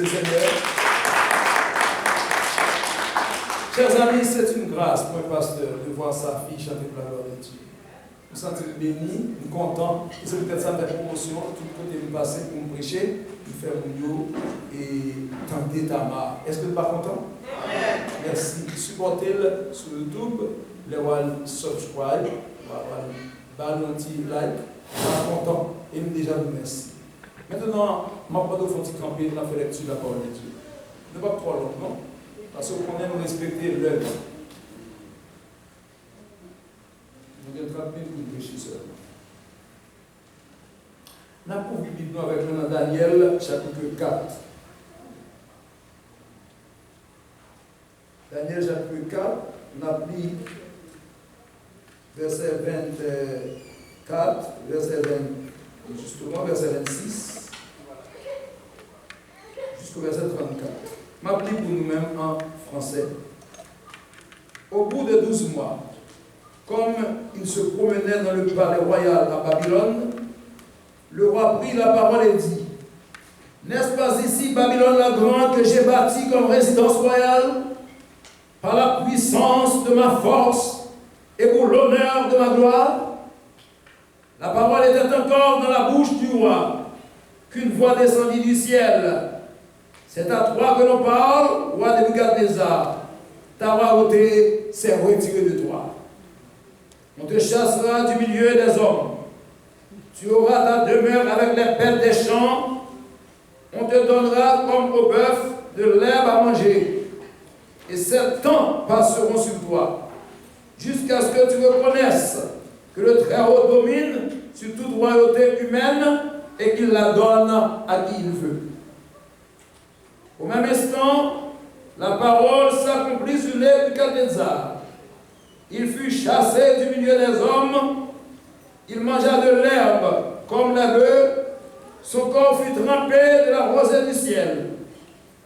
Seigneur. Chers amis, c'est une grâce pour un pasteur de voir sa fille chanter pour la gloire de Dieu. Nous sommes bénis, nous sommes contents. C'est peut-être ça ma promotion, tout le côté de passer pour me prêcher, pour faire mon yo et tenter ta marque. Est-ce que vous n'êtes pas content? Merci. Supportez-le sur YouTube, les wall subscribe, un petit like. Je suis content et déjà vous remercie. Maintenant, je vais prendre au petit camper, on a fait lecture de la parole de Dieu. Ne pas trop long, non? Parce qu'on aime respecter l'œuvre. Nous avons 30 minutes pour prêcher seulement. Nous avons vu Bible avec nous dans Daniel, chapitre 4. Daniel, chapitre 4, on a pris verset 24, verset 20. Justement, verset 26 jusqu'au verset 34. Je m'applique pour nous-mêmes en français. Au bout de 12 mois, comme il se promenait dans le palais royal à Babylone, le roi prit la parole et dit: N'est-ce pas ici Babylone la grande que j'ai bâtie comme résidence royale, par la puissance de ma force et pour l'honneur de ma gloire? La parole était encore dans la bouche du roi, qu'une voix descendit du ciel. C'est à toi que l'on parle, roi Nebuchadnezzar. Ta royauté s'est retirée de toi. On te chassera du milieu des hommes. Tu auras ta demeure avec les bêtes des champs. On te donnera comme au bœuf de l'herbe à manger. Et 7 ans passeront sur toi, jusqu'à ce que tu reconnaisses que le Très-Haut domine sur toute royauté humaine et qu'il la donne à qui il veut. Au même instant, la parole s'accomplit sur Nebuchadnezzar. Il fut chassé du milieu des hommes, il mangea de l'herbe comme les bœufs, son corps fut trempé de la rosée du ciel,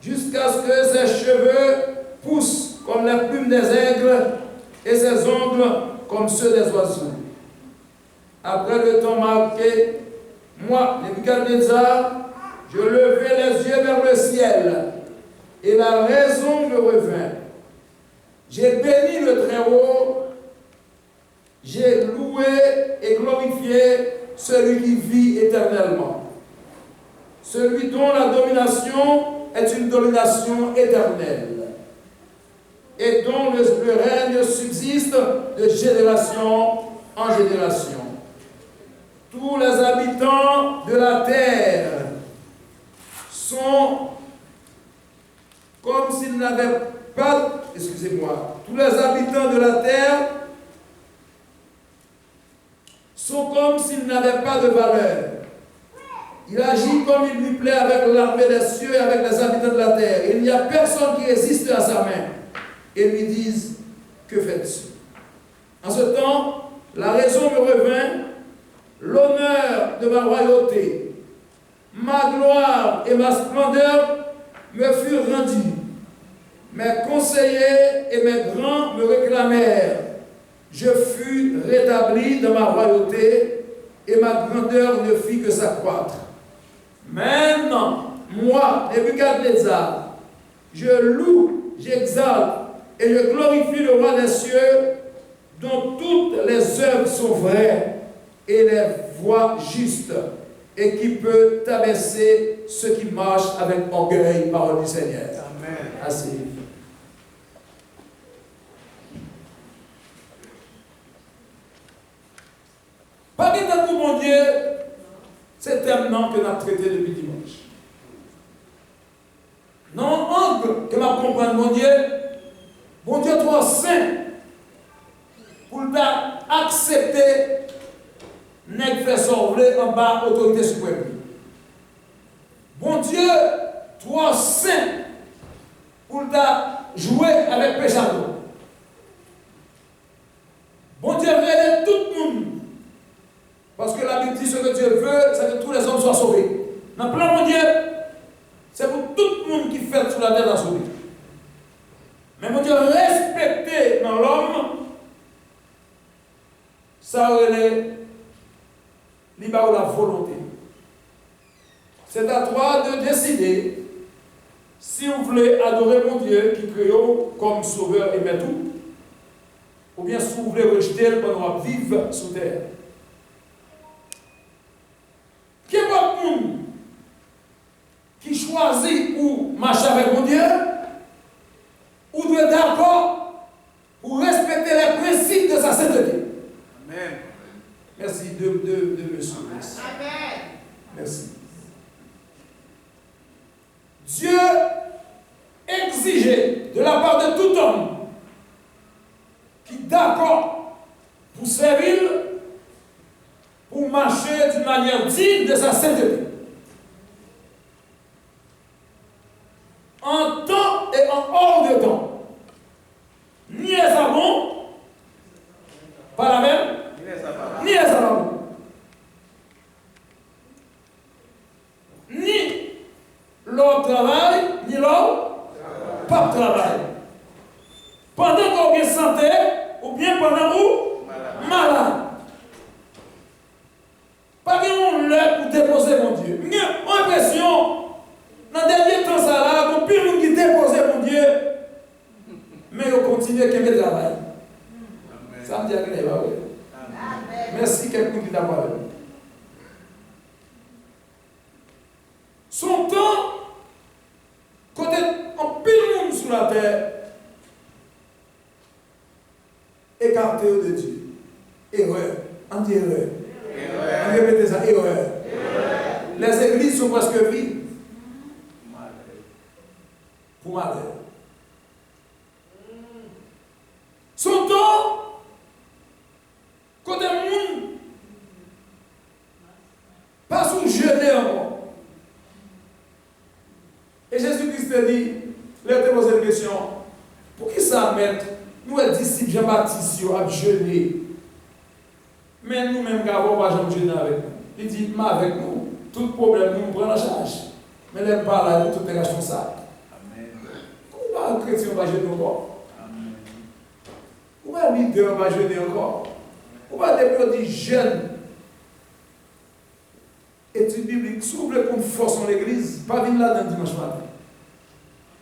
jusqu'à ce que ses cheveux poussent comme les plumes des aigles et ses ongles comme ceux des oiseaux. Après le temps marqué, moi, Nebuchadnezzar, je levai les yeux vers le ciel, et la raison me revint. J'ai béni le Très-Haut, j'ai loué et glorifié celui qui vit éternellement, celui dont la domination est une domination éternelle, et dont le règne subsiste de génération en génération. Tous les habitants de la terre sont comme s'ils n'avaient pas, tous les habitants de la terre sont comme s'ils n'avaient pas de valeur. Il agit comme il lui plaît avec l'armée des cieux et avec les habitants de la terre. Il n'y a personne qui résiste à sa main et lui dise: que fais-tu? En ce temps, la raison me revint, l'honneur de ma royauté, ma gloire et ma splendeur me furent rendus. Mes conseillers et mes grands me réclamèrent. Je fus rétabli dans ma royauté et ma grandeur ne fit que s'accroître. Maintenant, moi, Nebuchadnezzar, je loue, j'exalte et je glorifie le roi des cieux, dont toutes les œuvres sont vraies et les voies justes, et qui peut abaisser ceux qui marchent avec orgueil, parole du Seigneur. Amen. Assez. Pas de tout, mon Dieu, c'est tellement que nous avons traité depuis dimanche. Non, angle que nous comprenons, mon Dieu, trop saint, pour accepter n'est fait sauver en bas autorité suprême. Bon Dieu, toi saint, pour jouer avec péchado. Bon Dieu, aide tout le monde. Parce que la Bible dit ce que Dieu veut, c'est que tous les hommes soient sauvés. Dans le plan, mon Dieu, c'est pour tout le monde qui fait sur la terre la sauver. Mais mon Dieu, respecter dans l'homme, ça relève la volonté. C'est à toi de décider voulez adorer mon Dieu qui crée comme sauveur et maître, ou bien si vous voulez rejeter le pendant vivre sur terre. Quel est le monde qui choisit pour marcher avec mon Dieu, ou doit être d'accord pour respecter les principes de sa sainteté. Amen. Merci de monsieur. Amen. Merci. Dieu exigeait de la part de tout homme qui est d'accord pour servir, pour marcher d'une manière digne de sa sainteté. En temps et en hors de temps. Ni les savons, pas la même, ni les savons. Ni leur travail, ni leur pas de travail. Pendant qu'on est santé, ou bien pendant où malade. Pas qu'on l'ait pour déposer mon Dieu. J'ai l'impression, dans le dernier temps, ça là, qu'on peut nous déposer mon Dieu, mais on continue à faire travail. Ça me dit à qui n'est pas vrai. Merci quelqu'un qui t'a parlé. Son temps, quand on pile monde sur la terre, écarté de Dieu. Erreur. On dit erreur. On répète ça, erreur. Les églises sont presque vides. Pour malheur. Son temps, quand le monde pas sous jeûner encore. Et Jésus-Christ a dit, il a posé une question, pour qui ça mettre nous les disciples Jean-Baptiste à jeûner, mais nous-mêmes n'avons pas jamais jeûner avec nous. Il dit, mais avec nous, tout problème nous prend en charge. Mais les pas là, nous tout est responsable. Pourquoi un chrétien va jeûner encore? Pourquoi un leader va jeûner encore? Pourquoi des petits jeunes études bibliques, si vous voulez qu'on force en l'église, pas venir là dans le dimanche matin.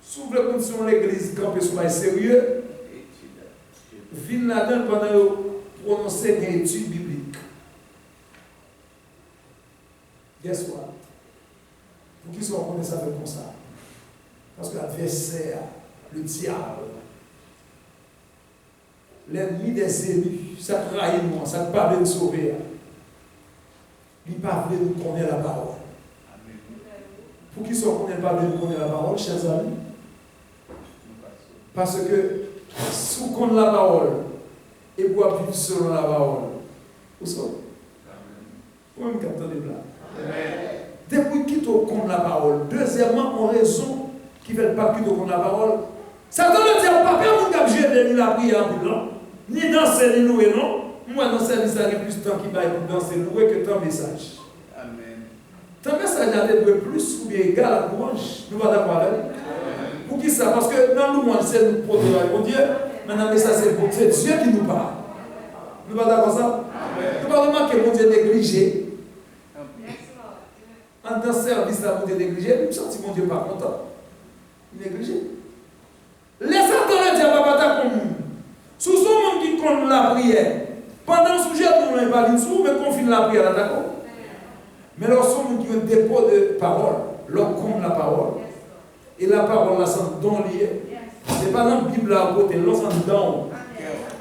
Si vous voulez qu'on soit en l'église, camper sur les sérieux, venir là-dedans pendant que prononcer des études bibliques. Guess what? Pour qui sont reconnaissants avec comme ça? Parce que l'adversaire, le diable, l'ennemi des élus, ça trahit nous, ça ne parle de sauver. Il ne parle de nous connaître la parole. Pour qui sont reconnaissants pas de nous connaître la parole, chers amis? Parce que si vous connaissez la parole et vous vivre selon la parole, vous savez? Vous même captez les plats. Depuis qu'on connaît la parole, deuxièmement, en raison qui ne veulent pas qu'on connaît la parole, Satan ne dit pas que vous avez la prière en blanc, ni danser, ni louer, non. Moi, dans le service, il y a plus de temps qui va pour danser, louer que tant message. Amen. Tant message a été plus ou bien égal à louange. Nous allons d'accord avec lui. Pour qui ça? Parce que dans le louange, c'est nous protéger mon Dieu. Maintenant, mais ça, c'est Dieu qui nous parle. Nous allons d'accord ça? Nous allons remarquer que mon Dieu est négligé. En tant que service, là, mon Dieu est négligé. Nous sentons mon Dieu pas content. Il est négligé. Laissez entendre le diable pas comme nous. Sous ce monde qui compte la prière, pendant le sujet, nous n'avons pas dit sous, mais confine la prière, d'accord? Mais lorsqu'on nous dit un dépôt de parole, l'on compte la parole. Et la parole, là, c'est un don lié. Ce n'est pas dans la Bible à côté, l'on c'est un don.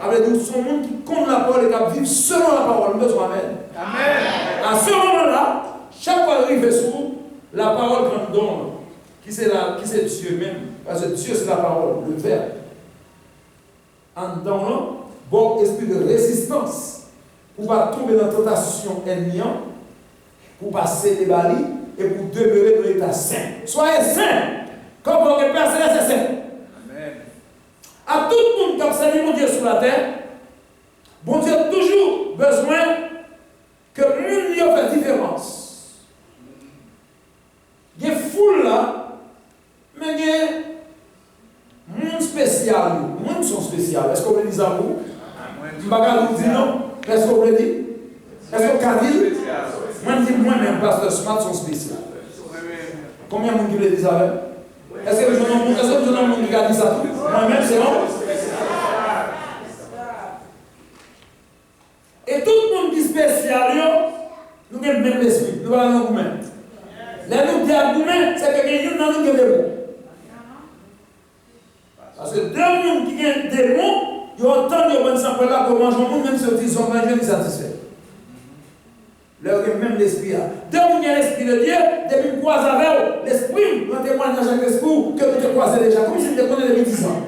Avec nous, son monde qui compte la parole et qui vit selon la parole, nous besoin amen. Amen. À ce moment-là, chaque fois qu'il arrive sous, la parole prend un don. Qui c'est Dieu même? Parce que Dieu, c'est la parole, le verbe. En dedans, bon esprit de résistance pour ne pas tomber dans la tentation ennemie, pour passer les balis et pour demeurer dans l'état saint. Soyez saints, comme vous avez personne, c'est saint. Amen. À tout le monde qui observe mon Dieu sur la terre, bon Dieu a toujours besoin que nous lui fasse différence. Il y a une foule là. Mais il y a un monde spécial. Les gens sont spéciaux. Est-ce qu'on peut dire ça vous? Je ne vais pas vous dire non. Est-ce qu'on peut dire? Est-ce qu'on peut dire? Moi, je dis moi-même, pasteur Smart sont spéciaux. Combien de monde qui le dit ça? Est-ce que les gens ont qui ont des démons. Parce que deux personnes qui ont des démons, ils ont entendu que les gens là pour manger le monde, même si ils sont mangés, ils sont satisfaits. Leur même l'esprit. Deux personnes qui ont l'esprit de Dieu, depuis qu'ils croisent avec eux, l'esprit, on témoigne dans chaque esprit que nous te croisons déjà, comme si nous te connaissions depuis 10 ans.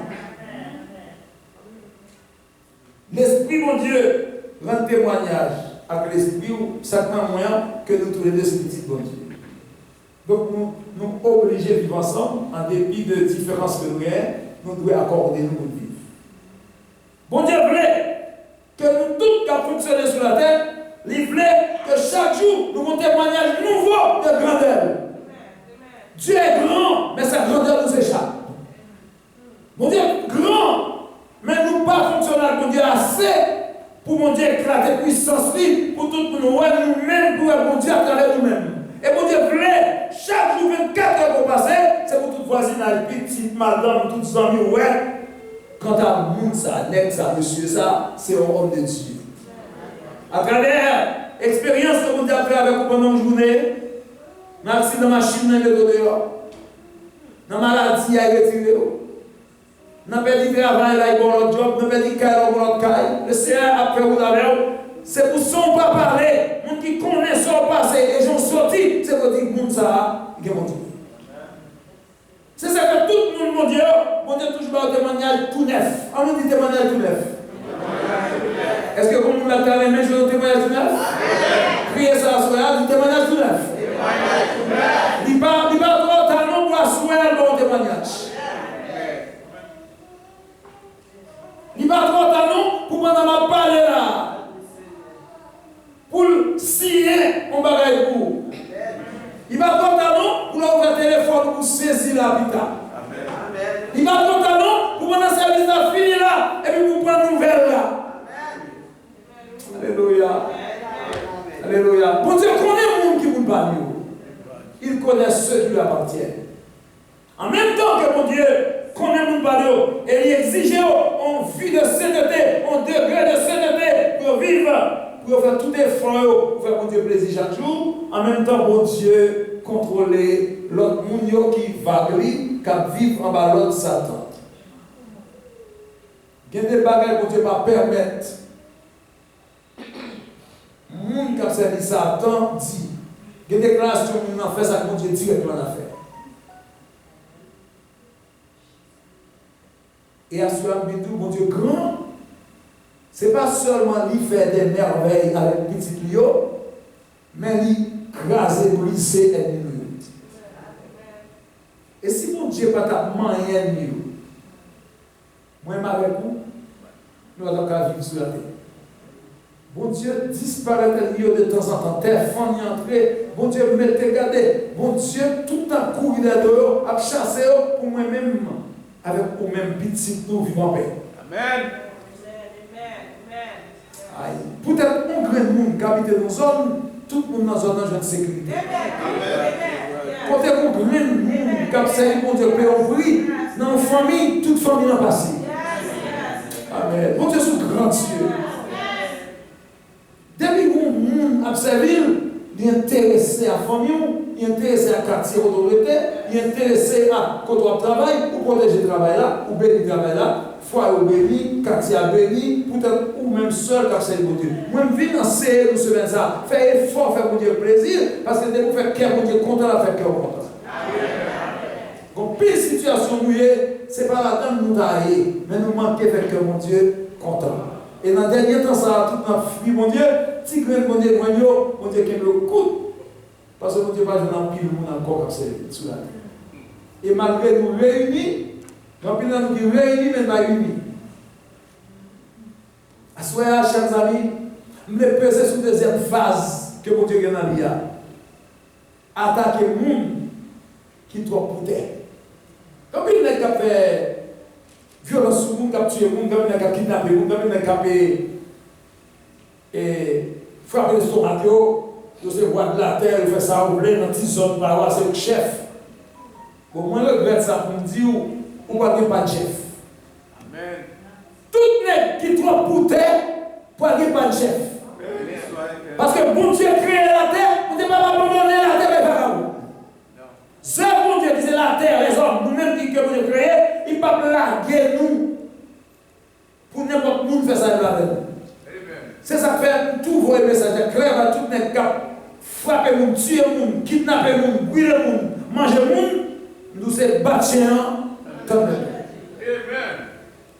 L'esprit, mon Dieu, rend témoignage avec l'esprit, certainement moyen que nous tous les deux sommes petits, bon Dieu. Donc, nous sommes obligés de vivre ensemble, en dépit de différences que nous avons, nous devons accorder nous pour vivre. Bon Dieu voulait que nous tous qui fonctionnons sur la terre, il voulait que chaque jour nous avons un témoignage nouveau de grandeur. Dieu est grand, mais sa grandeur nous échappe. Mon Dieu est grand, mais nous ne pas fonctionner avec mon Dieu assez pour mon Dieu éclater puissance pour tout nous-mêmes, pour mon Dieu à travers nous-mêmes. Et mon Dieu voulait, chaque jour 24 heures pour passer, c'est pour toute voisinage, petite madame, toutes les amis, ouais. Quant à monde, ça, nègre, ça, monsieur, ça, c'est un homme de Dieu. À travers l'expérience que mon Dieu a fait avec vous pendant une journée, dans l'accident de machine, dans le dehors, dans la maladie, il a retiré. Dans le travail, il a eu un job, dans le caille, il a eu un caille. Le Seigneur a fait vous avec vous. C'est pour ça qu'on ne pas parler. Les gens qui connaissent son passé et j'en sorti, c'est pour dire que monde ça, il est mon Dieu. C'est ça que tout le monde, mon Dieu, toujours un témoignage tout neuf. On nous dit témoignage tout neuf. Est-ce que comme nous l'avons les mains, je veux un témoignage tout neuf? Priez ça à soi, dit témoignage tout neuf. Il ne parle pas trop talent pour asseoir le bon témoignage. Il ne parle pas trop talent pour qu'on parler là. Pour signer mon bagage pour. Il va pas talent pour ouvrir le téléphone pour saisir l'habitat. Il va pas talent pour prendre un service à finir là et puis pour prendre une nouvelle là. Alléluia. Alléluia. Bon Dieu connaît le monde qui vous parle. Il connaît ceux qui lui appartiennent. En même temps que mon Dieu connaît le monde parle et il exige en vie de sainteté, en degré de sainteté pour vivre. Pour faire tout effort, pour faire mon Dieu plaisir chaque jour, en même temps, bon Dieu, contrôler l'autre monde qui va vivre en bas l'autre Satan. Il y a des bagages que Dieu va permettre. Le monde qui a servi Satan dit, il y a des déclarations que nous avons fait, ça que mon Dieu directement a fait. Et à ce moment-là, mon Dieu grand, ce n'est pas seulement lui faire des merveilles avec petit Lio, mais lui craser, briser ennemi. Et si mon Dieu n'a pas de ennemi, moi avec vous, nous allons vivre sur la terre. Bon Dieu disparaît de temps en temps, terre fan y entrer, bon Dieu mettez garder, bon Dieu tout un coup il est dehors, à chasser pour moi-même, avec vous-même petit nous vivons en paix. Amen. Peut-être un grand monde qui habite dans une zone, tout le monde dans une zone de sécurité. Peut-être un grand monde qui observe mon Dieu peut ouvrir dans une famille, toute famille en passé. Amen. Mon Dieu, c'est grand Dieu. Depuis que le monde observe, il est intéressé à la famille, il est intéressé à la quartier autorité, il est intéressé à quand on travaille, pour protéger le travail là, ou bénir le travail là. Foi ou béni, quartier béni, peut-être ou même seul car c'est le bon Dieu. Moi, je vis dans ces semaines ça, faire effort, faire mon Dieu plaisir, parce que dès que vous faites cœur, mon Dieu content, la faire cœur content. Donc, pire situation mouillée, ce n'est pas la dame nous tailler, mais nous manquer faire cœur, mon Dieu content. Et dans le dernier temps, ça a tout notre vie, mon Dieu, petit grain, mon Dieu, mon Dieu qui me coûte, parce que mon Dieu va jouer dans le pile, mon encore comme c'est sous la terre. Et malgré nous réunis, donc, nous sommes réunis, mais pas unis. À ce moment-là, chers amis, nous devons peser sur la deuxième phase que mon Dieu a dans la vie. Attaquer le monde qui est trop pouté. Comme il n'a pas fait violence sur le monde, qui a tué le monde, comme il n'a pas kidnappé le monde, comme il n'a pas frappé l'estomac, il se voit de la terre, il fait ça, il fait dans une petite zone, c'est le chef. Bon, moi, je regrette ça pour me dire. On ne va pas de chef. Amen. Tout le qui trop pouté pour pas de chef. Parce que bon Dieu crée la terre, vous ne pouvez pas abandonner la terre et faire à vous. C'est bon Dieu qui c'est la terre, larguer nous pour n'importe qui faire ça avec nous. C'est ça qui fait tout vos messages clairs à tout les cap. Frapper moun, tuer moun, kidnapper moun, brûler moun, manger moun, nous c'est bâtir comme même.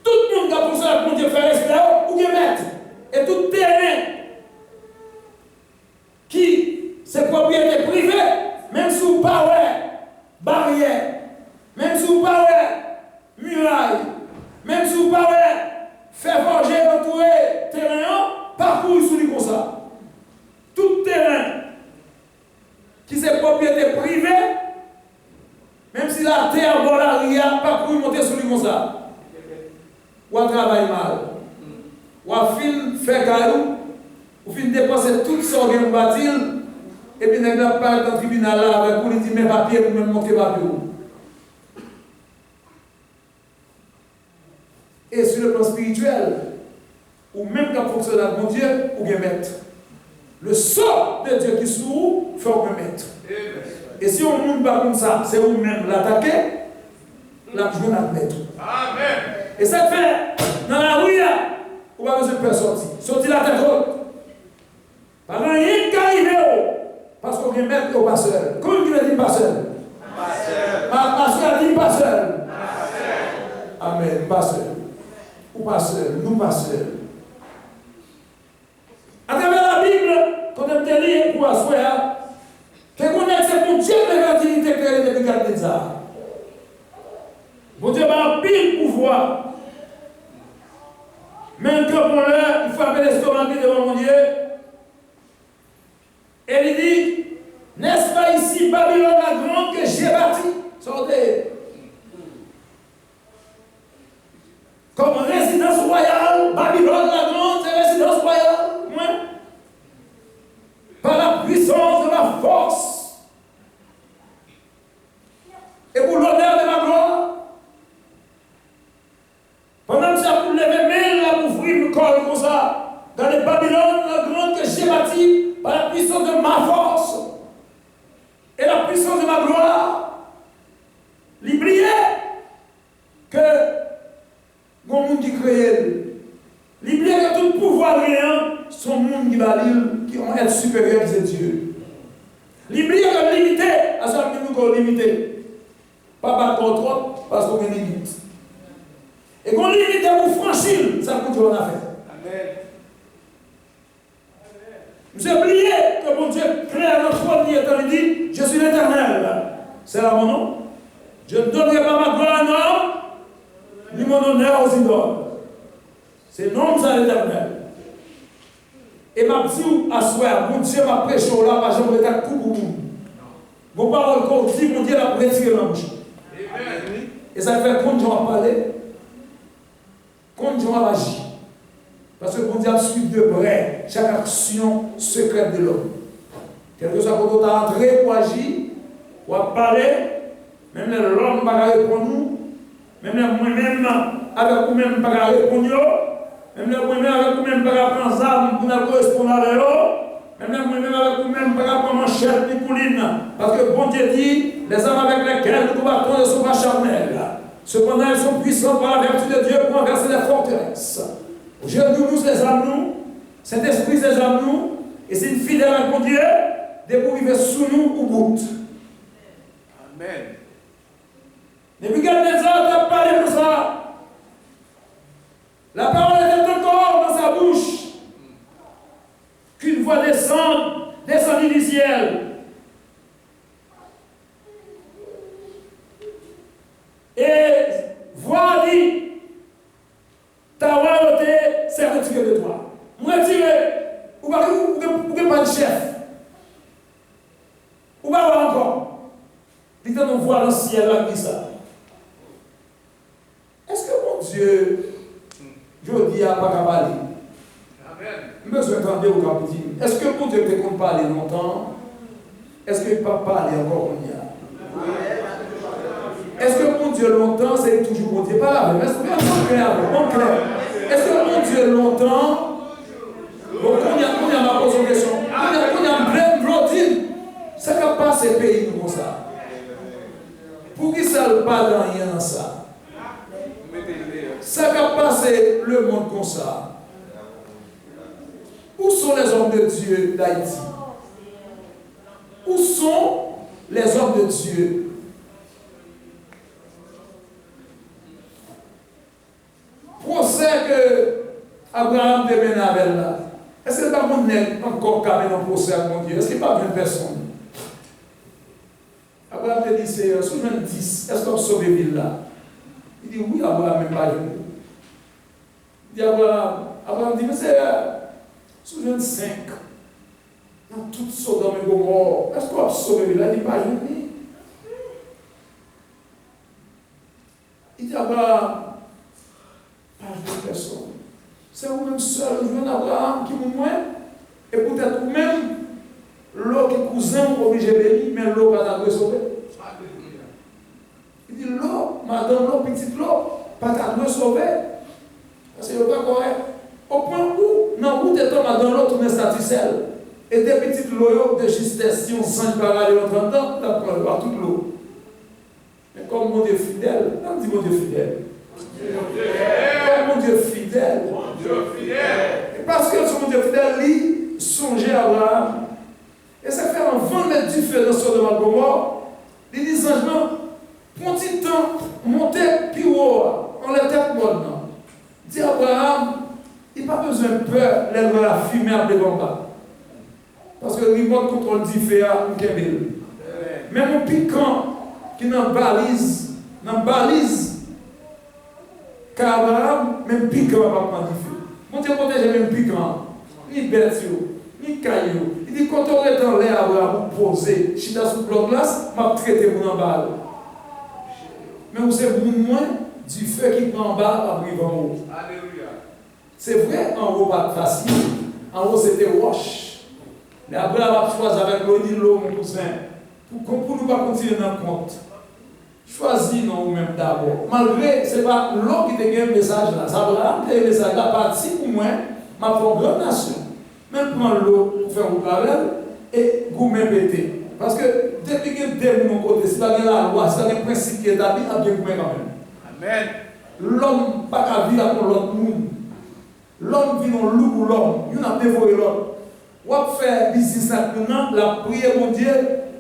Tout le monde qui a pour ça pour Dieu faire respect ou bien mettre. Et tout terrain qui c'est propriété privée, même si vous pas barrière, même si vous pas muraille, même si vous pas faire forger entourer terrain, parcours sous lui comme ça. Tout terrain qui c'est propriété privée, même si la terre dans la ria, parcours monter sous lui comme ça. Ou à travailler mal, ou à fin faire caillou, ou fin dépenser tout ce qu'on a bâti, et puis n'a pas dans le tribunal là avec pour lui dire mes papiers pour même montrer papier. Et sur le plan spirituel, ou même quand fonctionne avec mon Dieu, ou bien mettre. Le sort de Dieu qui s'ouvre, il faut me mettre. Et si on ne monte pas comme ça, c'est vous-même l'attaquer, la journée à mettre. Amen. Et ça fait, dans la rue, on va besoin de faire sortir. Sortir la tête haute. Pas rien qui arrive, parce qu'on vient mettre au passeur. Comment tu veux dire passeur? Passeur dit passeur. Amen, passeur. Ou passeur, nous passeur. À travers la Bible, quand on te lit pour asseoir, que connaître c'est mon Dieu qui a dit que depuis 4 ans. Mon Dieu a un pile pouvoir. Même que pour l'heure, il faut appeler l'estomac devant mon Dieu. Et il dit, n'est-ce pas ici Babylone la grande que j'ai bâti? Sortez. Comme résidence royale, Babylone la grande, c'est résidence royale. Ouais. Par la puissance de ma force. Et pour l'honneur de ma gloire. Pendant que ça vous levez main là pour ouvrir le corps comme ça, dans les Babylone, la grande que j'ai bâtie, par la puissance de ma force et la puissance de ma gloire, l'oubliez que mon monde qui crée, l'oubliez que tout pouvoir rien, son monde qui va lire, qui ont être supérieur que Dieu. L'oubliez que limité, à ça nous qu'on limité, pas battre contre trop, parce qu'on a une limite. Et qu'on limite pour franchir, ça coûte en affaire. Amen. Vous avez oublié que mon Dieu crée notre premier temps, il dit, je suis l'Éternel. C'est là mon nom. Je ne donnerai pas ma gloire à un homme, ni mon honneur aux idoles. C'est nom de l'Éternel. Et ma petite à soir, mon Dieu m'a prêché là, ma jambe est à coup. Vos paroles qu'on dit, mon Dieu l'a retiré dans la bouche. Et ça fait combien de gens à parler? Combien de gens à agir? Parce que mon Dieu a suivi de près chaque action secrète de l'homme. Quelque chose quand on a entré pour agir, pour parler, même l'homme ne va pas répondre nous, même moi-même avec vous-même ne va pas répondre, même moi-même avec vous-même ne va pas prendre armes pour nous correspondre avec eux, même moi-même avec vous-même ne va pas prendre manchette ni pouline. Parce que bon Dieu dit, les hommes avec lesquels nous combattons ne sont pas charnels. Cependant, ils sont puissants par la vertu de Dieu pour renverser les forteresses. Aujourd'hui, nous, les âmes, nous, Saint-Esprit, les âmes, nous, et c'est une fidèle avec mon Dieu, dès pour vivre sous nous ou bout. Amen. Depuis quelques heures, tu as parlé de ça. La parole était encore dans sa bouche. Qu'une voix descend du ciel. Et voix dit, ta royauté s'est retirée de toi. Retiré, ou pas de chef. Ou pas encore. Dit qu'on voit dans le ciel là qui ça. Est-ce que mon Dieu, je dis à pas parler? Amen. Je me suis entendu au capitaine. Est-ce que mon Dieu te compte parler longtemps? Est-ce qu'il ne peut pas parler encore qu'on y a? Est-ce que mon Dieu longtemps, c'est toujours mon Dieu? Pas là, mais est-ce que mon clair? Est-ce que mon Dieu longtemps, donc on y a ma posé une question. On y a plein de routines. Ça ne pas ces pays comme ça. Pour qui ça ne parle rien dans ça? passer le monde comme ça? Où sont les hommes de Dieu d'Haïti? Où sont les hommes de Dieu? Procès que Abraham démène avec là. Est-ce que pas mon nègre encore qu'à un procès avec mon Dieu? Est-ce qu'il n'y a pas une personne? Abraham te dit, c'est sous 10, est-ce qu'on sauve la ville là? Il dit, oui, Abraham même pas. Il dit, Abraham dit, mais c'est sous 25. Dans toute Sodome et Gomorrhe, est-ce qu'on va sauver la ville là? Il dit, pas une. Il dit, Abraham, pas une personne. C'est vous-même seul, je viens d'Abraham qui vous moins, et peut-être vous-même, l'eau qui est cousin, vous obligez de bénir, mais l'eau va t'avoir sauvé. Il dit l'eau, madame l'eau, petite l'eau, pas t'avoir sauvé. Parce que c'est pas correct. Au point où, dans route étant madame l'eau, tourner satisfait. Et des petites l'eau de justesse, si on sent par aller en 30 ans, tu apprends par toute l'eau. Mais comme mon Dieu fidèle, on dit mon Dieu fidèle. Mon Dieu fidèle. Et parce que son Dieu fidèle, lui, songeait à Abraham. Et ça fait un vent mettre du feu dans son de Gomorrhe. Il dit changement, pour un petit temps, monter plus haut, on les tête maintenant. Dit Abraham, il n'a pas besoin de peur, elle va la fumer après le combat. Parce que le remote contrôle du feu à Kemil. Même un piquant qui n'a balise, car Abraham, même piquant va pas prendre du feu. Mon Dieu protège même piquant, ni bête, ni caillou. Il dit quand on est dans l'air, Abraham, vous posez, je suis dans ce bloc glace, m'a traité mon en bas. Mais vous savez, moins du feu qui prend en bas, va arriver en haut. Alléluia. C'est vrai, en haut, pas facile. En haut, c'était wash. Mais Abraham a choisi avec l'eau, dit l'eau, mon cousin, pour nous pas continuer dans le compte. Choisis non vous-même d'abord. Malgré, ce n'est pas l'eau qui te gagne le message là. Abraham, le message là, parti pour moi, ma propre nation. Même prendre l'eau pour faire un parallèle et vous-même péter. Parce que depuis que de mon côté, si pas la loi, si pas un principe qui est établi, il y a bien quand même. Amen. L'homme pas qu'à vivre pour l'autre monde. L'homme vit dans loup pour l'homme. Il n'a pas dévoré l'autre. On va faire business maintenant, la prière mon Dieu,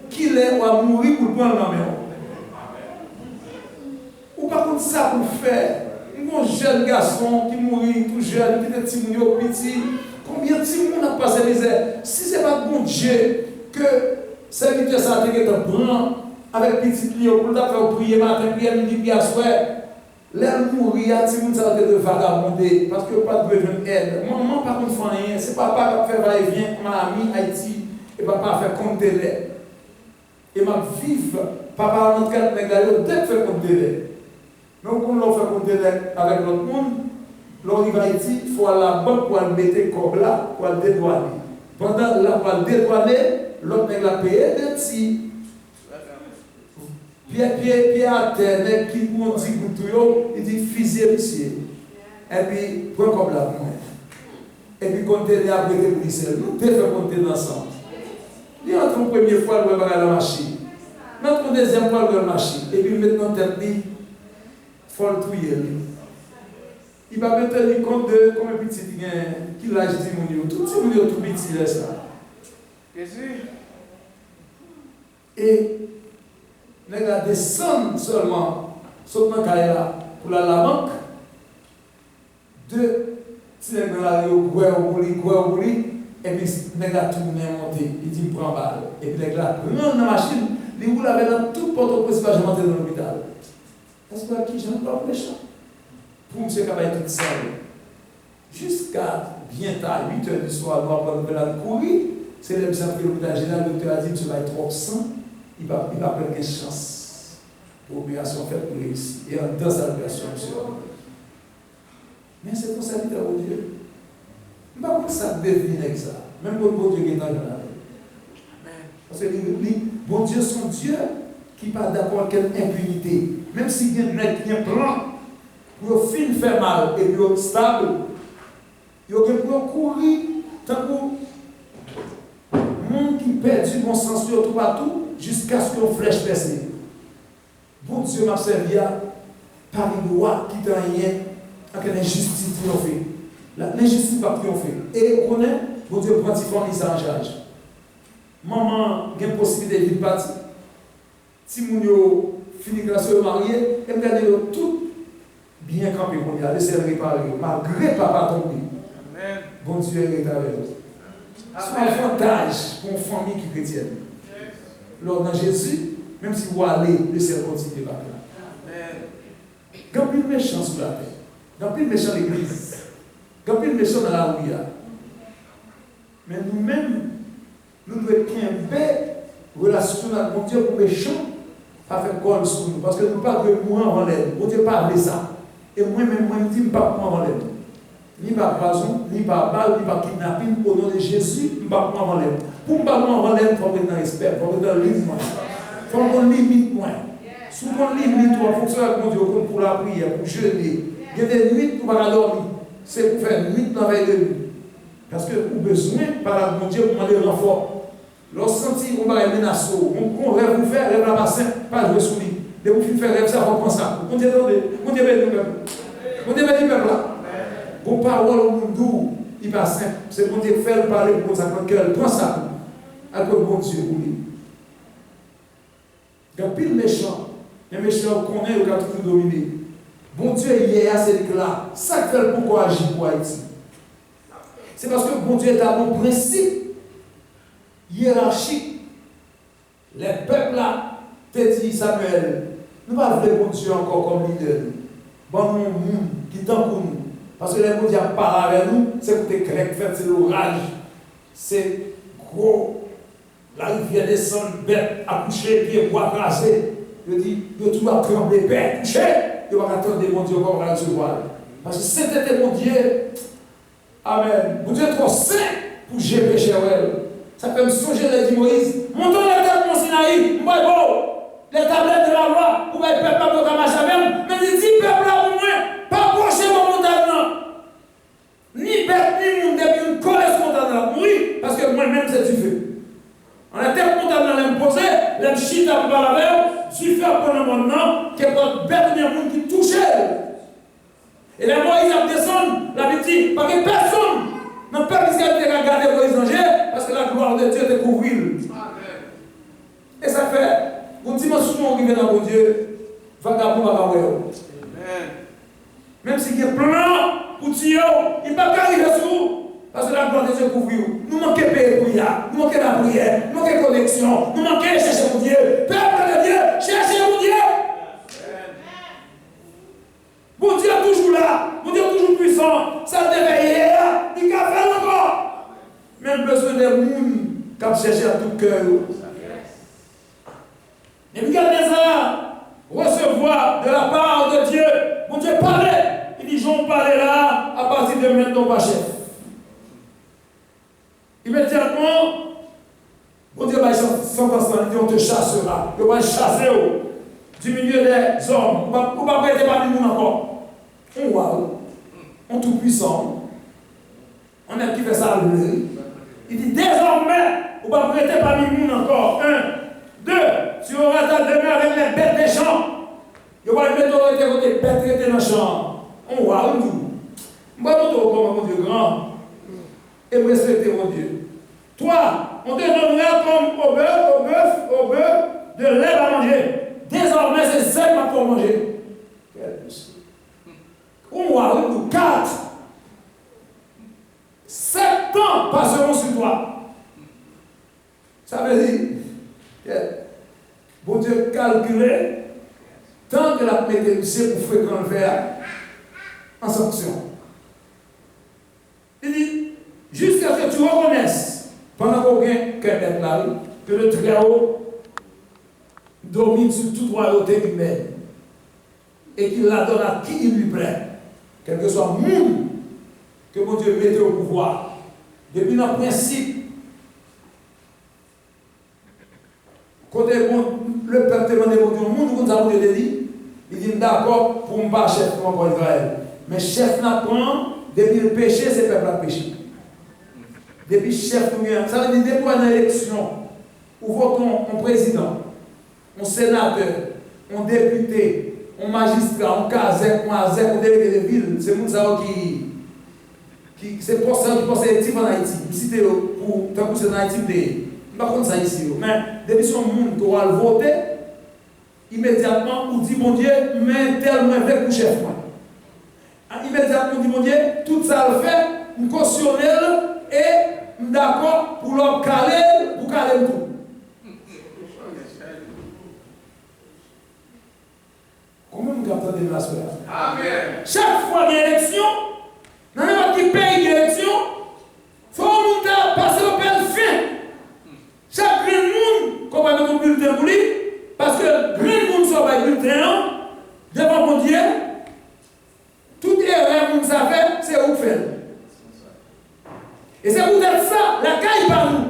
qu'il est ou à mourir pour prendre la main. Ou pas comme ça pour faire. Un jeune garçon qui mourit tout jeune, qui était petit, combien de petits monde a passé misère? Si ce n'est pas bon Dieu que serviteur ça te prend avec petit lion pour faire prier matin, prier midi, prier soir, l'air mourir, petit monde ça de vagabonder parce que pas de besoin d'aide. Maman pas contre rien, c'est papa qui fait va-et-vient, ma amie Haïti et papa fait compte l'aide. Et ma vive, papa rentre dans le gars, dès que fait compte l'aide. Donc, quand on fait compter avec l'autre monde, l'on arrive à Haïti, il faut aller à la banque pour le mettre comme là, pour le dédouaner. Pendant là, pour le dédouaner, l'autre nègre a payé des petits. Pied à terre, qui pour dit bouton, il dit fusil ici. Et puis, point comme là, et puis, compter les après les policiers. Nous devons faire compter ensemble. Il entre une première fois, le va à la machine. Notre deuxième fois, le machine. Et puis, maintenant, il faut le trouiller. Il va me tenir compte de combien de petits qui l'âge dit mon Dieu. Tout petit monde tout petit là ça. Et les gars descendent seulement dans là pour la banque. Deux petits nègres dans la rue, et puis les gars tournent monter. Il dit prends balle. Et puis les gars prennent la machine, ils roulent avec dans tout porte-au-presse pas monter dans l'hôpital. Est-ce que qui j'en parle méchant? Pour M. Kabay tout seul. Jusqu'à bien tard, 8 h du soir, nous avons courir. C'est le médecin qui l'hôpital général, le docteur a dit que tu vas être trop sang, il va prendre 15 chances pour l'opération faite pour réussir. Et dans sa opération, monsieur. Mais c'est pour ça qu'il est au Dieu. Je ne sais pas comment ça devine avec ça. Même pour le bon Dieu qui est dans le monde. Parce que bon Dieu, son Dieu qui n'est pas d'accord avec l'impunité. Même s'il y a un mec qui est plan, pour fin faire mal et puis stable, il y a pour courir, tant que monde qui perd du bon sens tout partout, jusqu'à ce qu'on flèche percée. Bon Dieu m'a servi à par une loi qui t'a rien, que l'injustice triomphe. L'injustice va triompher. Et on connaît, bon Dieu prend ça en charge. Maman a une possibilité de vivre partie. Si mon yo fini grâce au marié, et me garder tout bien campé pour y aller, c'est réparer. Malgré papa tombé. Bon Dieu est avec nous. C'est un avantage pour une famille qui est chrétienne. Lors dans Jésus, même si vous allez, le ciel continue par là. Il y a plus de méchants sur la terre. Il y a plus de méchants dans l'église. Il y a plus de méchants dans la rue. Mais nous-mêmes, nous devons être une relation avec mon Dieu pour méchants, pas faire quoi sur nous. Parce que nous ne parlons pas de moi en l'aide. Mon Dieu parle de ça. Et moi-même, moi, je ne dis pas moi en l'aide. Ni par poison, ni par balle, ni par kidnapping, au nom de Jésus, je ne pas moi en l'aide. Pour ne pas moi en l'aide, il faut être dans l'esprit, il faut être dans le livre. Il faut qu'on limite moi. Si on limite, on fonctionne avec mon Dieu pour la prière, pour jeûner. Il y a des nuits pour ne pas dormir. C'est pour faire une nuit dans la veille de nuit. Parce que vous avez besoin, par mon Dieu, pour demander un renfort. Lorsque vous sentez qu'on va être menacé, on rêve vous faire, rêve la bassin, pas jouer sous lui. Dès que vous faites rêve, ça va prendre ça. On dit, attendez, on dit, on dit, peuple là. Vos paroles au monde, il va simple. C'est pour Dieu faire parler pour ça, quand cœur, prends ça. À quoi bon Dieu vous dit. Il y a pile méchant. Les méchants qu'on est, qui a tout dominé. Bon Dieu, hier, c'est là. Ça fait pourquoi agir pour Haïti. C'est parce que bon Dieu est à nos principes hiérarchiques. Les peuples là, te dit Samuel, nous ne voulons pas bon Dieu encore comme leader. Bon monde qui t'en pour nous. Parce que les gens qui parlent avec nous, c'est pour les Grecs, c'est l'orage. C'est gros. La rivière descend, bête accouchée, pied bois crasé. Je dis, il tout va trembler, bête couché. Il va attendre mon Dieu comme on va le voir. Parce que c'était mon Dieu. Amen. Mon Dieu est trop saint pour gérer péché. Ça fait me songer les dit Moïse. Montons les tables de mon Sinaï, bon, les tablettes de la loi, vous voyez, peuple, pas de marcher même. Mais il dit, peuple, là, au moins, pas approcher mon montagne. Ni bête, ni monde, depuis une correspondance à mourir, parce que moi-même, c'est du feu. On a tellement montagne à l'imposer, l'homme chita pour parler avec, du feu pour le monde, non, qu'il y a pas de bête, ni un monde qui touche. Et là, Moïse a descendu, la petite, parce que personne n'a pas pu regarder Moïse danger, parce que la gloire de Dieu était couverte. Et ça fait, une dimension qui vient dans mon Dieu, vagabond va voir. Même s'il y a plein pour Dieu, il ne va pas arriver sur vous. Parce que la gloire de Dieu couvre. Nous manquons de paix pour prière, nous manquons de prière, nous manquons de connexion, nous manquons de chercher mon Dieu. Peuple de Dieu, cherchez mon Dieu. Mon Dieu est toujours là, mon Dieu est toujours puissant. Ça devait là, il a fait encore. Même besoin des gens qui cherchent à tout cœur. Et regardez ça, recevoir de la part de Dieu. Mon Dieu parlait. Il dit, j'en parlais là, à partir de maintenant, pas chef. Immédiatement, mon Dieu va s'entendre, il dit, on te chassera. Il va chasser du milieu des hommes. On ne va pas prêter parmi nous encore. On voit, on tout puissant. On a qui fait ça à l'œil. Il dit, désormais, on ne va pas prêter parmi nous encore. 1, 2, tu auras ta demeure avec les bêtes des champs. Il va mettre autorité des bêtes traitées dans le champ. On voit, on dit. On va nous comme mon Dieu grand. Et vous respectez mon Dieu. Toi, on te donnera comme au bœuf, de l'herbe à manger. Désormais, c'est ça pour manger. On voit, on dit 4. 7 ans passeront sur toi. Ça veut dire, bon Dieu calculé, tant que la météorité pour fréquenter le verre en sanction. Il dit, jusqu'à ce que tu reconnaisses, pendant qu'aucun est là, que le Très-Haut domine sur toute royauté humaine et qu'il la donne à qui il lui plaît, quel que soit le monde que mon Dieu mette au pouvoir. Depuis notre principe, quand le peuple demande mon Dieu, le monde nous avons dit, il dit d'accord pour ne pas chef pour Israël. Mais chef n'apprend, depuis le péché, c'est le peuple a péché. Depuis chef nous vient. Ça veut dire depuis une élection, où votons un président, un sénateur, un député, un magistrat, un casec, un azek, un délégué de ville, c'est moun ça qui c'est pour ça qui pense électif en Haïti. Je cite pour tant que c'est en Haïti de pas contre ça ici. Mais depuis son monde qui va voter, immédiatement on dit mon Dieu, mais tellement fait pour chef moi. Immédiatement on dit mon Dieu, tout ça le fait, on cautionne et d'accord pour leur caler, pour caler tout. Comment nous captons des relations là? Amen. Chaque fois qu'il y a une élection, dans n'importe quel pays d'élection, il faut que passer au père fin. Chaque grand monde, qu'on va mettre au bulletin pour lui, parce que grand monde soit pas bulletin, devant mon Dieu, toute erreur que nous avons fait, c'est où faire. Et c'est peut-être ça, la caille par nous.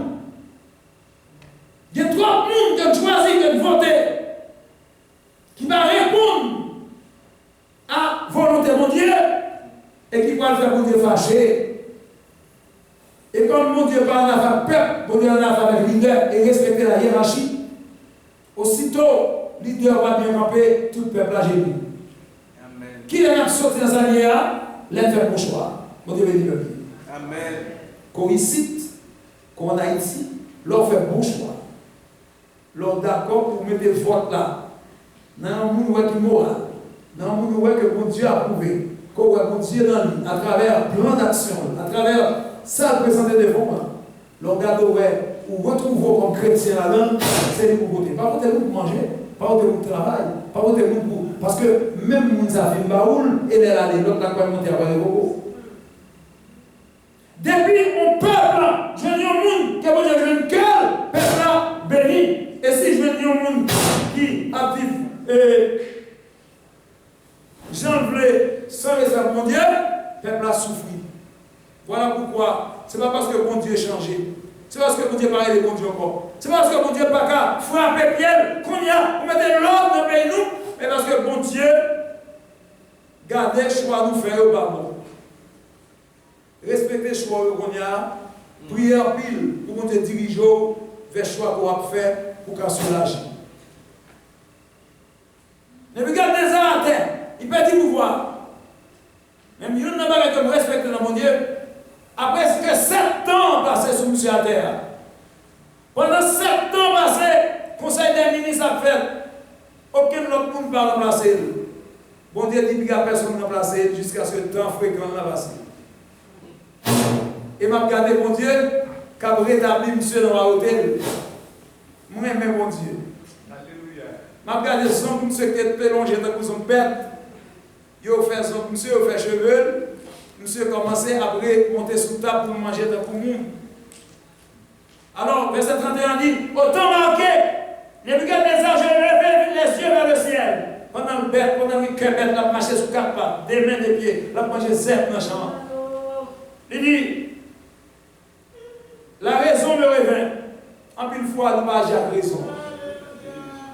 Il y a trois personnes qui ont choisi de voter, qui va répondre à volonté de mon Dieu, et qui va le faire pour Dieu fâché. Et comme mon Dieu parle avec le peuple, mon Dieu en a avec le leader et respecter la hiérarchie, aussitôt, le leader va bien camper, tout le peuple a gémi. Qui est sorti dans sa lière, l'aide fait bon choix. Mon Dieu bénit le peuple. Amen. Qu'on ici, qu'on en Haïti, l'on fait bon choix. L'on d'accord pour mettre le vote là. Dans un monde qui est moral, dans un monde que mon Dieu a approuvé, qu'on va continuer dans lui, à travers plein d'actions, à travers ça présenté devant moi. L'on garde ou retrouve comme chrétien là-dedans, c'est pour voter. Pas voter pour manger, pas voter pour travail, pas voter pour. Parce que même si on a fait une baoule, elle est allée, l'autre n'a pas monté à voir les bobos. Depuis mon peuple, je dis au monde, que mon Dieu, je ne cœur, peuple là, béni. Et si je dis au monde qui a vécu, j'en voulais sans réserve mon Dieu, peuple a souffert. Voilà pourquoi. Ce n'est pas parce que mon Dieu est changé. C'est parce que mon Dieu parle de mon Dieu encore. C'est parce que mon Dieu n'a pas qu'à frapper Pierre, qu'on y a, on mettait l'ordre dans le pays nous, mais parce que mon Dieu gardait le choix de nous faire au bas. Respectez le choix qu'on y a, prière pile pour qu'on te dirige vers le choix qu'on va faire pour qu'on soulage. Mais regardez ça à terre, il peut dire pouvoir. Même il n'a pas que me respecter dans mon Dieu. Après que 7 ans passés sous monsieur à terre, pendant 7 ans passés, le conseil des ministres a fait, aucun autre monde ne va remplacer. Bon Dieu dit qu'il n'y a personne qui remplacer jusqu'à ce que le temps fréquent n'a passé. Et m'a regardé mon Dieu, qu'a rétabli monsieur dans l'hôtel. Moi-même, mon Dieu. Alléluia. M'a regardé son monsieur qui était longé dans son père. Il a fait son monsieur, il a fait cheveux. Monsieur a commencé à monter sous table pour manger dans le monde. Alors, verset 31 dit, autant marqué, les brigades des anges lèvent les yeux vers le ciel. Pendant le bête, pendant le cœur bête, la marché sur 4 pattes, des mains, des pieds, la manger zèbre dans le champ. Il dit, la raison me revient. En plus de fois, il n'a pas raison.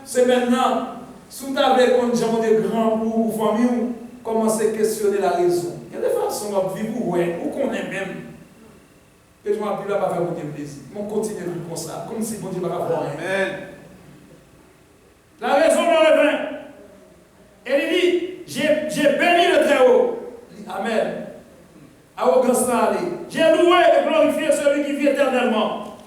C'est maintenant, si vous avez des grands pour famille, commencez à questionner la raison. Il y a des façons de vivre où qu'on est même. Que je m'appuie là pas faire mon plaisir. On continue comme ça, comme si mon Dieu ne va pas faire rien. La raison me revient. Et il dit, j'ai béni le Très-Haut. Amen. J'ai loué et glorifié celui qui vit éternellement.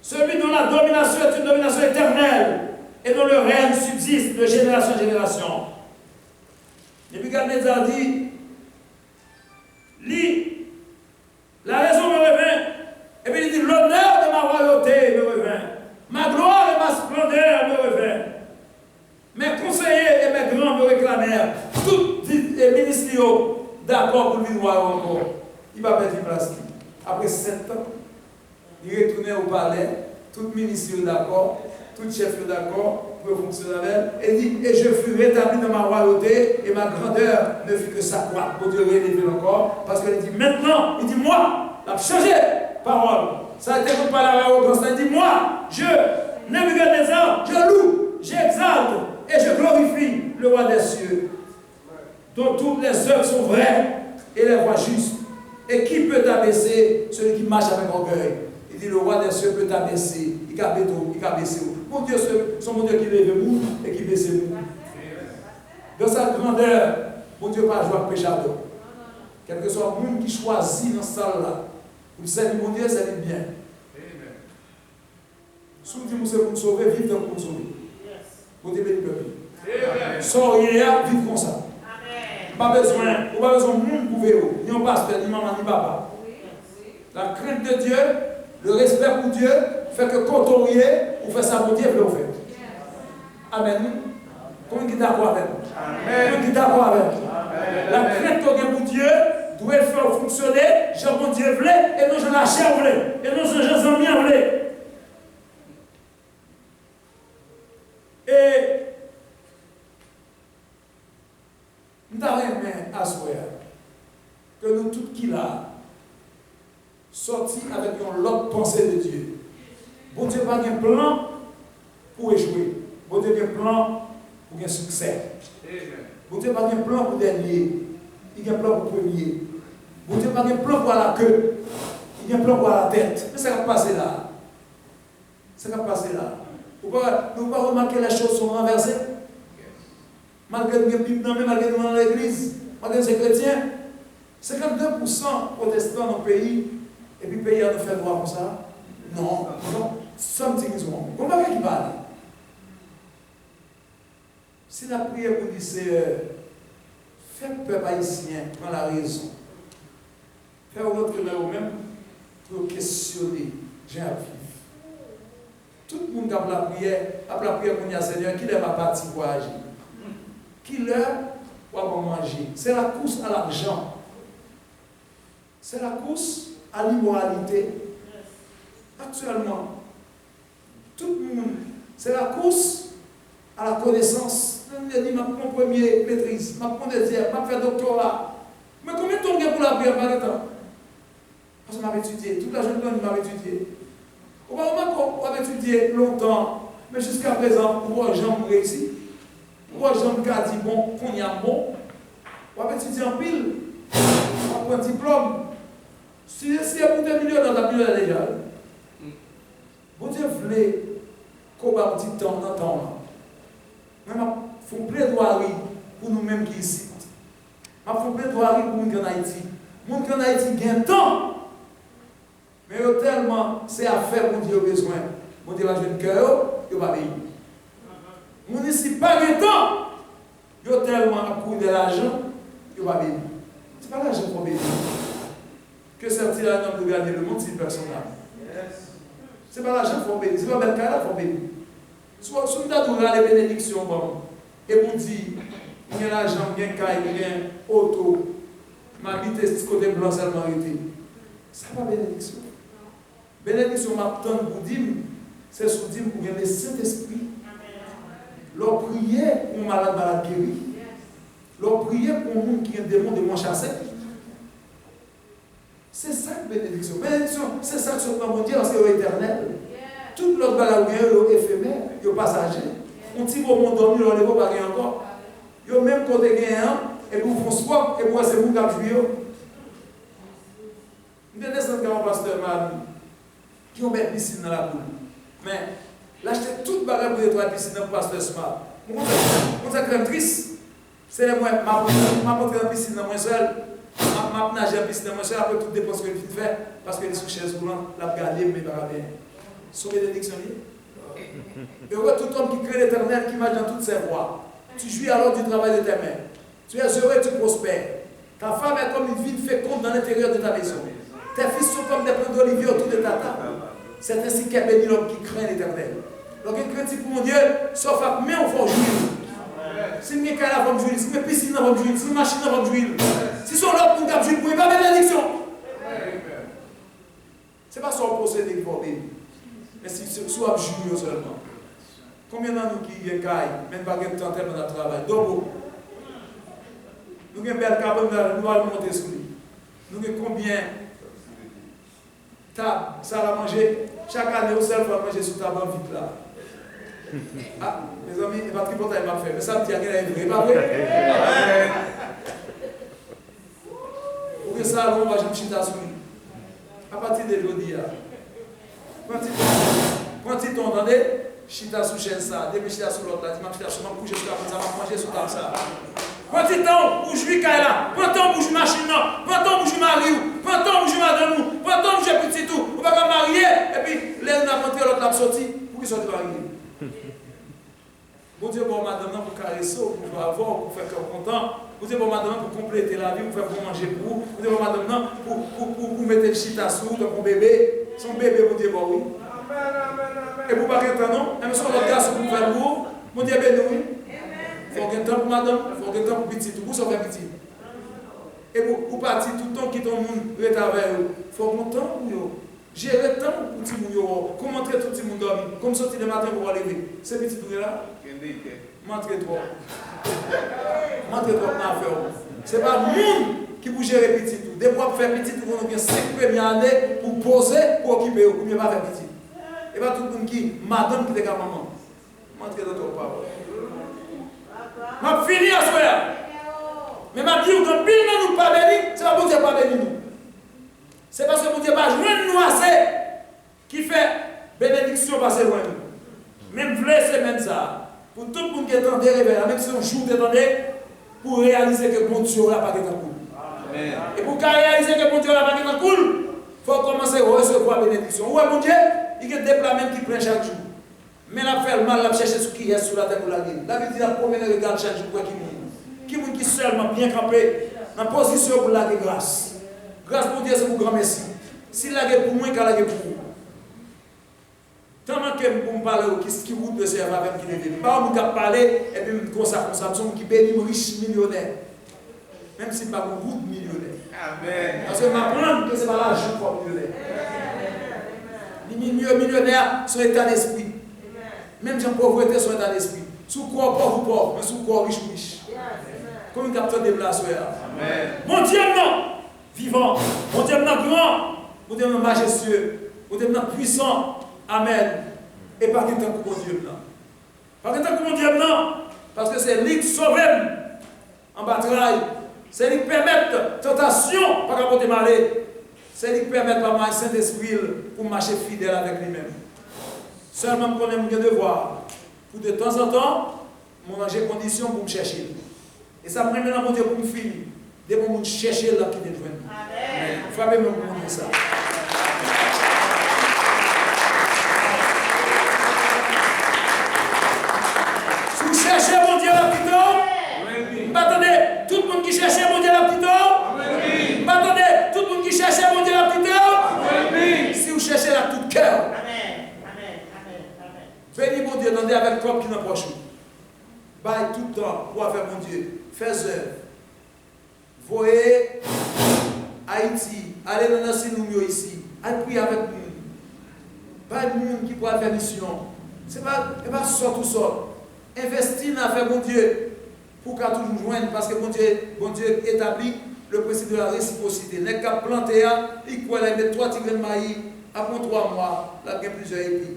Celui dont la domination est une domination éternelle et dont le règne subsiste de génération en génération. Et puis Nebuchadnezzar dit, la raison me revient. Et puis il dit, l'honneur de ma royauté me revient. Ma gloire et ma splendeur me revient. Mes conseillers et mes grands me réclamèrent. Tous les ministres d'accord pour lui voir encore. Il va perdre une place. Après 7 ans, il retournait au palais. Tout ministre d'accord, tout chef d'accord. Et dit, et je fus rétabli dans ma royauté, et ma grandeur ne fut que s'accroître. Pour Dieu révéler encore, parce qu'il dit, maintenant, il dit, moi, la changé, parole. Ça a été pour parler à l'arrogance. Il dit, moi, Nebuchadnezzar, je loue, j'exalte, et je glorifie le roi des cieux, dont toutes les œuvres sont vraies, et les voies justes. Et qui peut t'abaisser? Celui qui marche avec orgueil. Il dit, le roi des cieux peut t'abaisser. Il a baissé. Mon Dieu, son mon Dieu qui lève vous et qui baisse vous. Dans sa grandeur, bon Dieu pas jouer avec péchador. Quel que soit le monde qui choisit dans cette salle-là, pour servir mon Dieu, c'est bien. Si vous dites que vous sauver, vivez comme vous sauver. Vous devez le peuple. Soyez là, vivez comme ça. Pas besoin de monde pour vous, ni un pasteur, ni maman, ni papa. La crainte de Dieu, le respect pour Dieu, fait que quand on y est, on fait ça pour Dieu, vous le faites. Amen. Comment est d'accord avec vous? Comment est d'accord avec vous? La crainte qu'on a pour Dieu doit faire fonctionner, je mon Dieu voulait, et non je la chair voulait, et non je les amis voulait. Et nous avons à souhait que nous tous qui là sortis avec une autre pensée de Dieu. Bon Dieu n'a pas un plan pour échouer. Bon Dieu a un plan pour un succès. Bon Dieu n'a pas un plan pour dernier. Il y a un plan pour premier. Bon Dieu n'a pas un plan pour la queue. Il y a un plan pour la tête. Mais ça va passer là. Ça va passer là. Nous ne pouvons pas remarquer que les choses sont renversées. Malgré nous, malgré nous dans l'église, malgré les chrétiens, 52% protestants dans le pays, et puis le pays a nous fait droit comme ça. Non, non, something is wrong. Comment est-ce qu'il parle? Si la prière vous dit, c'est faire peuple haïtien, prendre la raison, faire l'autre que nous-mêmes, pour questionner, j'ai à vivre. Tout le monde a la prière pour dire Seigneur, qui est ma partie pour agir? Qui l'heure pour manger? C'est la course à l'argent. C'est la course à l'immoralité. Actuellement, tout le monde, c'est la course à la connaissance. Je dis, mon premier maîtrise, ma première deuxième, ma fait doctorat. Mais combien de temps il y a pour la prière par le temps? Parce que je m'avais étudié, toute la journée, je m'avais étudié. On va étudier longtemps, mais jusqu'à présent, on voit gens réussir. On voit gens qui ont dit bon, qu'on y a bon. On va étudier en pile, on va prendre un diplôme. Si il y a pour 2 millions dans la pile légale, bon Dieu voulait qu'on ait un petit temps dans le temps. Mais il faut plaidoyer pour nous-mêmes qui ici. Il faut plaidoyer pour nous qui en Haïti. Nous qui en Haïti gagnent temps. Mais tellement, c'est à faire pour Dieu besoin. Mon Dieu va jouer le cœur, il va payer. Mon ici pas de temps. Il a tellement à courir de l'argent, il va payer. Ce n'est pas l'argent pour payer. Que sert-il à un homme de gagner le monde si personne n'a? Ce n'est pas l'argent pour payer. Ce n'est pas le cas pour payer. Soit nous avons les bénédictions, bon, et vous dit, il y a l'argent, il y a un caille, il y a un auto, m'habiter ce côté blanc seulement été. Ce n'est pas bénédiction. Bénédiction m'attend pour dire, c'est sous dire pour gagner le Saint-Esprit. Leur prière pour un malade guéri. Leur prière pour un monde qui a un démon de moins chassé. C'est ça que bénédiction. Bénédiction, c'est ça que ce qu'on dit, parce que c'est éternel. Tout l'autre balade est éphémère, il est passager. On dit au monde dormi, on ne va pas gagner encore. Il y a même côté gagnant, et puis vous font sport, et puis c'est vous qui avez joué. Nous avons des pasteur Mali qui ont mis une piscine dans la boule. Mais l'acheter toute bagarre pour nettoyer la piscine dans le pasteur Smart. On s'est quand même triste. C'est moi, ma montre dans la piscine dans moi seul. Ma nager dans la piscine dans moi seul, après toutes les dépenses que je fais, parce que les sous-chaises roulantes, la garder, mais pas bien. Sont bénédictions. Et on voit tout homme qui crée l'éternel, qui marche dans toutes ses voies. Tu jouis alors du travail de tes mains. Tu es heureux et tu prospères. Ta femme est comme une vigne féconde dans l'intérieur de ta maison. Tes fils sont comme des plants d'olivier autour de ta table. C'est ainsi qu'est béni l'homme qui craint l'éternel. Donc, un critique pour mon Dieu, sauf à mais on va jouir. Si mes cas vont jouir, si mes piscines vont jouir, si mes machines vont jouir, si son l'autre pour jouir, vous ne pas bénédiction. Ce n'est pas son procédé qui va bénir. Mais si soit jouir seulement. Combien d'entre nous qui ont caille, même pas de temps tellement de travail, donc nous avons une belle carbone, nous allons monter sur lui. Nous avons combien table, ça à manger, chaque année, au seul va manger sur table vite là. Ah, mes amis, il va tripoter, il m'a fait. Mais ça me dit à quel est pas vrai? Pour que ça, on va jouer chita sur lui. À partir de l'audio, quand il entendait, chita sous chaîne ça, depuis chita sous l'autre là, dis-moi chita sous, coucher sur la ça, m'a manger sous table ça. Prends du temps pour jouer là, prends temps pour jouer machine là, prends temps pour jouer mari, prends temps pour jouer madame, prends temps pour jouer petit tout, on va pas marier, et puis là on a monté l'autre là sorti, pour qu'il sorte marié. Bon Dieu, bon madame pour caresser, pour jouer avant, pour faire cœur content. Vous dites, bon madame, pour compléter la vie, pour faire pour manger pour vous. Vous dites, bon madame, pour mettre le chita sous, comme un bébé. Son bébé, vous dites, bon oui. Et pour pas qu'un temps, non. Et monsieur, l'autre garçon, pour faire pour vous dites, ben oui. Il faut qu'un temps pour madame, il faut qu'un temps pour petit. Vous savez petit. Et pour partir tout le temps, qui ton monde est avec vous. Il faut qu'on temps pour vous. Gérer le temps pour tout le monde. Comment entrer tout le monde dormir. Comme sortir le matin pour aller lever. C'est petit tout là. Montrez toi. Montrez toi comment faire. Ce n'est pas le monde qui vous gérer petit tout. Des fois, pour faire petit tout, on a bien 5 premières années pour poser, pour occuper, ou bien pas faire petit. Et pas tout le monde qui, madame qui est maman. Montrez dans ton parole. Je vais finir à ce moment. Mais je dis que pile nous pas béni, c'est pas bon Dieu pas béni nous. C'est parce que bon Dieu pas joindre nous assez qui fait bénédiction passer loin nous. Même vle c'est même ça. Pour tout le monde qui est en réveil, même si on joue pour réaliser que bon Dieu n'a pas été cool. Et pour réaliser que bon Dieu n'a pas été cool, il faut commencer à recevoir la bénédiction. Où est mon Dieu? Il y a des déploiements qui prennent chaque jour. Mais la fait le mal, la chercher ce qui est sur la terre pour la vie. La vie dit la première regarde chaque jour pour qui seulement bien campé en position pour la grâce. Grâce pour Dieu, c'est pour grand merci. S'il l'a pour moi, qu'il l'a pour vous. Tant que je parle de ce qui vous peut servir avec qui devient. Pas on va parler et puis comme ça, qui bénit riche millionnaire. Même si pas beaucoup de millionnaires. Amen. Parce que je m'apprends que ce n'est pas l'argent pour millionnaire. Les millionnaires sont état d'esprit. Même si la pauvreté sont état d'esprit. Sous quoi pauvre, mais sous quoi riche. Comme un capteur de place. Amen. Mon Dieu, non, vivant. Mon Dieu, non, grand. Mon Dieu, non, majestueux. Mon Dieu, non, puissant. Amen. Et pas de temps pour mon Dieu, non. Pas de temps pour mon Dieu, non. Parce que c'est lui qui sauve en bataille. C'est lui qui permet tentation par rapport à malheur. C'est lui qui permet par le Saint-Esprit pour marcher fidèle avec lui-même. Seulement pour mon devoir. Pour de temps en temps, j'ai condition pour me chercher. Et ça me permet dans mon Dieu pour me finir. Dès que je chercher là qui est devenu. Amen. Frappez-moi pour me dire ça. Cherchez mon Dieu la petite homme. Attendez, tout le monde qui cherchait mon Dieu la petite homme. Attendez, tout le monde qui cherchait mon Dieu la petite homme. Si vous cherchez la tout cœur. Venez mon Dieu, attendez avec le corps qui n'approche. Baille tout le temps pour faire mon Dieu. Fais œuvre. Voyez Haïti, allez dans nous ici. Allez prier avec nous. Pas de monde qui pourra faire mission. Ce n'est pas sort tout seul. Investir dans faire bon Dieu pour qu'à toujours joindre parce que bon Dieu établit le principe de la réciprocité. N'est qu'à planter, il croit qu'il mettre 3 tigres de maïs, après 3 mois, il y a plusieurs épis.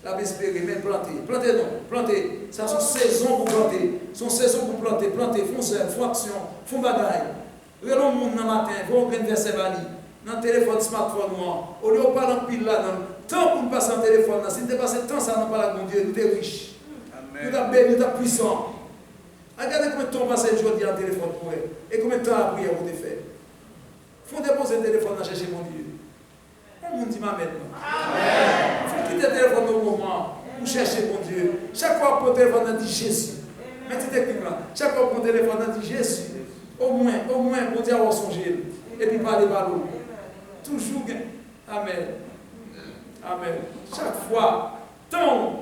La espérer, mais planter. Planter non, planter. Ça sont saisons pour planter. Sont saisons pour planter. Planter, font seul, font action, font bagaille. Regardons le monde dans le matin, vont prendre verset bali. Dans le téléphone, smartphone, moi. Au lieu de parler en pile là, tant pour nous passer en téléphone, si tu passes tant, ça n'a pas la bon Dieu, nous sommes riches. Nous sommes bénis, nous sommes puissants. Regardez combien de temps passe aujourd'hui en téléphone pour eux. Et combien de temps à prier vous avez fait. Il faut déposer le téléphone à chercher mon Dieu. On me dit ma maintenant. Il faut quitter le téléphone au moment pour chercher mon Dieu. Chaque fois que le téléphone, on dit Jésus. Mettez technique là. Chaque fois que le téléphone, on dit Jésus. Au moins, pour dire avoir songé. Et puis parler par l'eau. Toujours. Amen. Amen. Chaque fois, tant.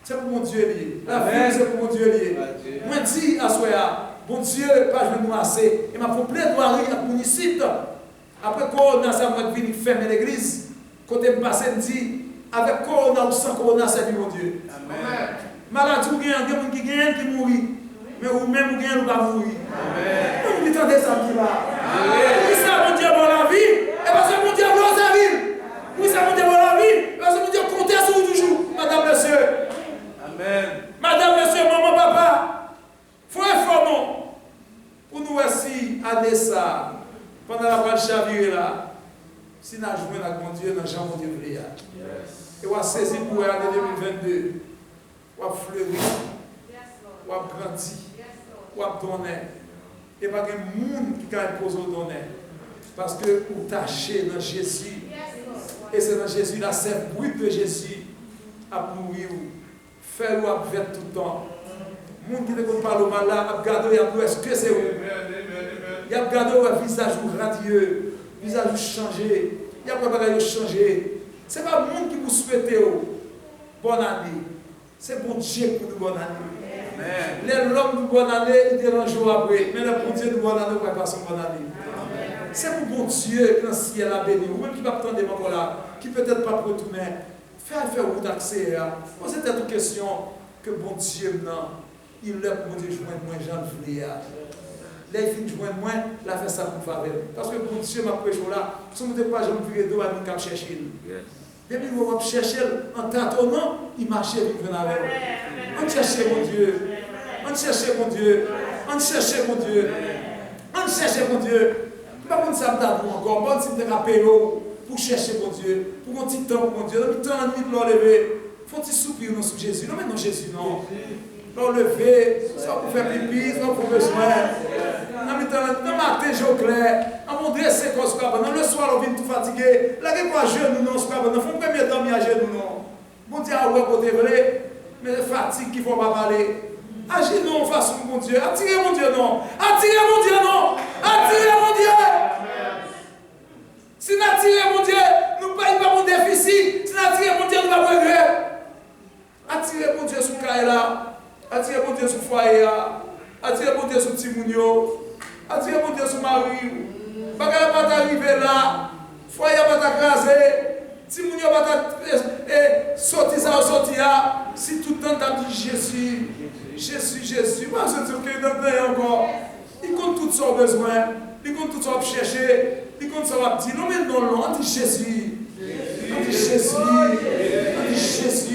C'est pour mon Dieu lié. La vie, c'est pour mon Dieu lié. Moi, je dis à Soya, bon Dieu, pas je vais nous assez. Et m'a fait plaidoirie à mon ici. Après Corona, ça m'a venu fermer l'église. Côté me passé, me dit, avec Corona ou sans Corona, c'est mon Dieu. Amen. Maladie, il y a des gens qui gagnent, qui mourent. Mais ou même, ou gagnent, ou pas mourir. Amen. Vous dites, attendez ça, qui va. Oui, ça, mon Dieu, pour la vie. Et parce que mon Dieu, pour la vie. Oui, ça, mon Dieu, pour la vie. Parce que mon Dieu, comptez sur vous toujours, madame, monsieur. Amen. Madame, monsieur, maman, papa, frère, fort, pour nous aussi, année ça, pendant la bonne chavirée là, si nous jouons avec mon Dieu, dans Jean, mon Dieu, et on a saisi pour l'année 2022, ou à fleurir, ou à grandir, ou à donner. Et pas de monde qui a posé au donner. Parce que vous tâchez dans Jésus. Et c'est dans Jésus, la sève brute de Jésus, à mourir. Faire ou à faire tout le temps. Les gens qui ne parlent au mal là, à regarder, est-ce que c'est vous? Il a regardé un visage radieux, visage changé. Il y a pas de changer. Ce n'est pas le monde qui vous souhaite bonne année. C'est bon Dieu pour nous bonne année. L'homme de bonne année, il dérange après. Mais le bon Dieu de bonne année, il ne va pas son bonne année. C'est pour bon Dieu quand si elle a béni, ou même qui va prendre des moments là, qui peut-être pas retourner. Faire route accès. Posez cette question que bon Dieu, non, il l'a pour Dieu joindre moins j'en voulais. Là, il finit joindre moins, il a fait ça pour faveur. Parce que bon Dieu m'a prêché là, si vous n'êtes pas jamais vu d'eau, il va chercher. Depuis que vous va chercher en tâtonnant, il marchait, il venait avec. On cherche mon Dieu. On cherche mon Dieu. On cherche mon Dieu. On cherche mon Dieu. Pas comme ça, encore, bon, si vous êtes rappelé pour chercher mon Dieu, pour un petit temps pour mon Dieu, dans le temps, la nuit, de l'enlever. Faut un petit soupir non, sur Jésus. Non, mais non, Jésus, non. L'enlever, soit pour faire pipi, soit pour besoin. Dans le matin, j'ai clair. À mon Dieu, c'est quoi ce qu'on a. Le soir, on vient tout fatigué. Là, il n'y a pas à genoux, non, ce qu'on a. Il faut premier dormir à genoux, non. Mon Dieu, à ouais, côté vrai, mais fatigue qu'il ne faut pas parler. Agis non en face de mon Dieu. Attirez mon Dieu, non. Attirez mon Dieu, non. Attirez mon Dieu. Si nous attirons mon Dieu, nous ne payons pas mon déficit. Si nous attirons mon Dieu, nous ne pas regret. Attirez mon Dieu sur le cahier là. Attirez mon Dieu sur le foyer là. Attirez mon Dieu sur le petit mounio. Attirez mon Dieu sur Marie. Bagala pas t'arriver là. Foyer pas t'agraser. Si mon Dieu va sortir ça ou sortir là, si tout le temps tu dit Jésus, Jésus, Jésus, moi je dis qu'il est encore. Il compte tout son besoin, il compte tout son chercher, il compte son petit. Non, mais non, on dit Jésus. On dit Jésus. On dit Jésus.